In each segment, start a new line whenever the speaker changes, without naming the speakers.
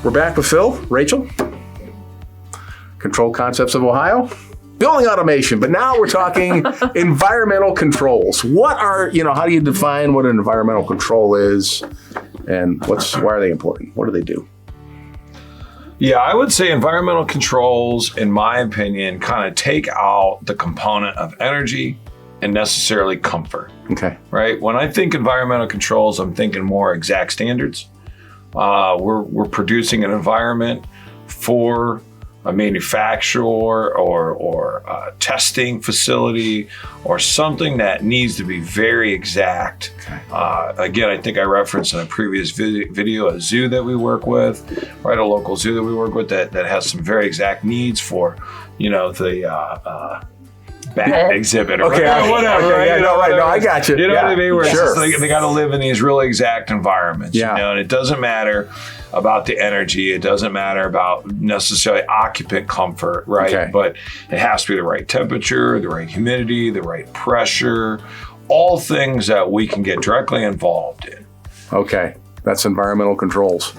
We're back with Phil, Rachel, Control Concepts of Ohio, building automation, but now we're talking environmental controls. How do you define what an environmental control is, and why are they important? What do they do?
Yeah, I would say environmental controls, in my opinion, kind of take out the component of energy and necessarily comfort.
Okay.
Right? When I think environmental controls, I'm thinking more exact standards. We're producing an environment for a manufacturer or a testing facility or something that needs to be very exact.
Okay.
Again, I think I referenced in a previous video a zoo that we work with, right? A local zoo that we work with that has some very exact needs for, the bat exhibit or whatever.
Okay, right? No, I got you.
You know what I mean? Where
Sure.
it's just they got to live in these really exact environments.
Yeah.
And it doesn't matter about the energy. It doesn't matter about necessarily occupant comfort, right?
Okay.
But it has to be the right temperature, the right humidity, the right pressure, all things that we can get directly involved in.
Okay, that's environmental controls.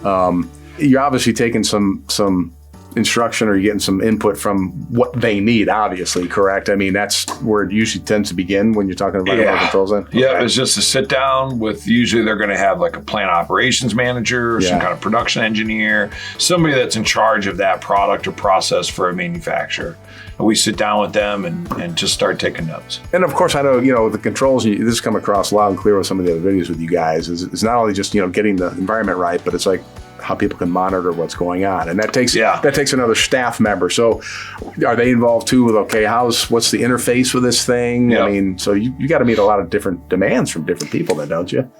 You're obviously taking some instruction, or you're getting some input from what they need, obviously, correct? I mean, that's where it usually tends to begin when you're talking about environmental controls then?
Yeah,
Okay.
it's just a sit down with, usually they're going to have like a plant operations manager, or some kind of production engineer, somebody that's in charge of that product or process for a manufacturer. And we sit down with them and just start taking notes.
And of course, I know, the controls, this has come across loud and clear with some of the other videos with you guys, is it's not only just, getting the environment right, but it's like how people can monitor what's going on. And that takes another staff member. So are they involved too with, what's the interface with this thing?
Yep.
I mean, so you got to meet a lot of different demands from different people then, don't you?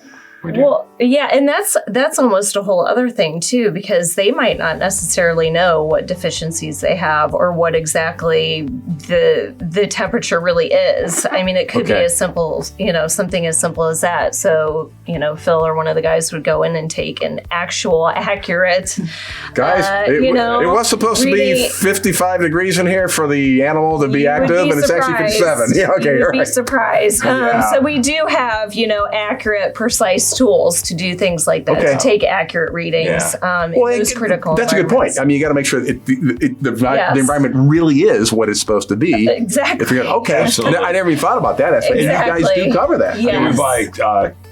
Well, yeah, and that's almost a whole other thing too, because they might not necessarily know what deficiencies they have or what exactly the temperature really is. I mean, it could be as simple, something as simple as that. So, Phil or one of the guys would go in and take an actual accurate,
guys, it was supposed to be 55 degrees in here for the animal to be active, and it's actually 57. Yeah, okay,
you would
right.
be surprised. So we do have, accurate, precise tools to do things like that, to take accurate readings. It's critical.
That's a good point. I mean, you got to make sure the environment really is what it's supposed to be.
Exactly.
If you're I never even thought about that aspect.
Exactly.
And you guys do cover that.
Yes.
We buy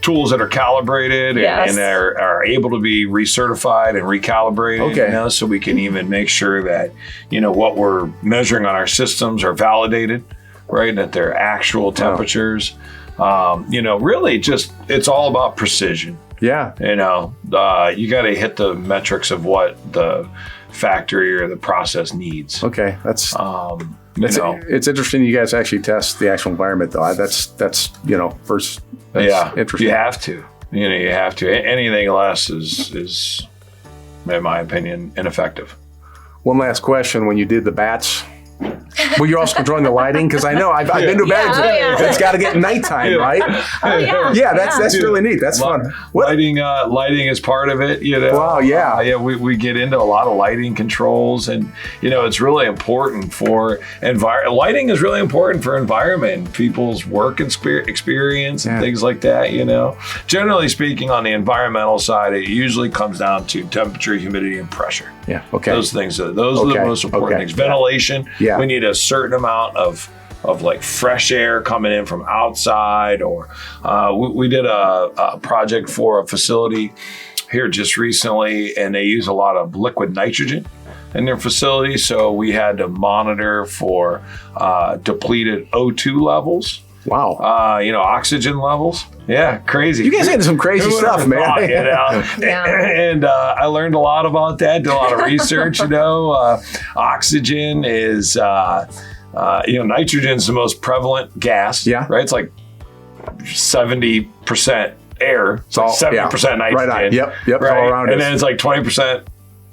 tools that are calibrated and are able to be recertified and recalibrated, so we can even make sure that, what we're measuring on our systems are validated, right? That they're actual temperatures. Really just, it's all about precision.
Yeah.
You got to hit the metrics of what the factory or the process needs.
Okay. It's interesting you guys actually test the actual environment though. That's first. That's interesting.
You have to. You have to. Anything less is, in my opinion, ineffective.
One last question. When you did the bats, were you also controlling the lighting? Because I know I've been to a bat. It's got to get nighttime, right? Yeah, that's really neat. That's fun.
Lighting is part of it.
Wow, yeah.
We get into a lot of lighting controls, and it's really important for lighting is really important for environment, people's work experience, and things like that. Generally speaking, on the environmental side, it usually comes down to temperature, humidity, and pressure.
Yeah. Okay.
Those things. Those are the most important things. Ventilation.
Yeah.
We need a certain amount of like fresh air coming in from outside, or we did a project for a facility here just recently, and they use a lot of liquid nitrogen in their facility. So we had to monitor for depleted O2 levels.
Wow.
Oxygen levels. Yeah, crazy.
You guys into some crazy stuff, man.
And I learned a lot about that, did a lot of research, Oxygen is, nitrogen is the most prevalent gas.
Yeah.
Right? It's like 70% air. It's like 70% nitrogen.
Right on. Yep.
Right?
All around
and then it's like 20%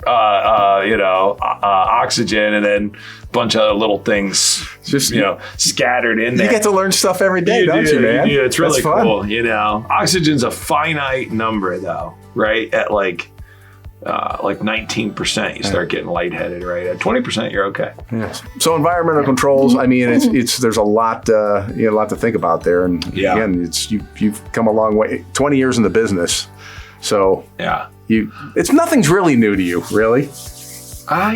oxygen, and then a bunch of other little things just scattered in there.
You get to learn stuff every day, don't you, man?
Yeah, it's really cool. Oxygen's a finite number though, right? At like 19%, you start getting lightheaded, right? At 20%, you're okay.
Yes. So environmental controls, I mean, it's there's a lot to think about there, and again, you've come a long way. 20 years in the business. So
Yeah.
nothing's really new to you, really.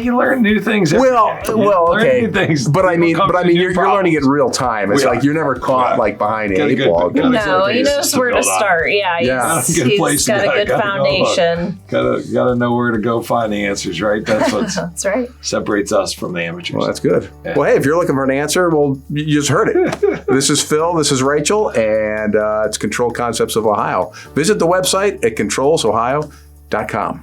You learn new things. Every day. You learn
Okay.
new things.
But I mean,
People come to new
you're learning it in real time. It's
Yeah.
like you're never caught
Yeah.
like behind
Got
a
a good-
ball.
got a
No, he knows where to
build on.
start. Yeah,
Yeah.
he's
Place to
got a
go.
good
Gotta go look.
foundation.
Gotta know where to go find the answers, right? That's what
That's right.
separates us from the amateurs.
Well, that's good.
Yeah.
Well, hey, if you're looking for an answer, well, you just heard it. This is Phil. This is Rachel, and it's Control Concepts of Ohio. Visit the website at controlsohio.com.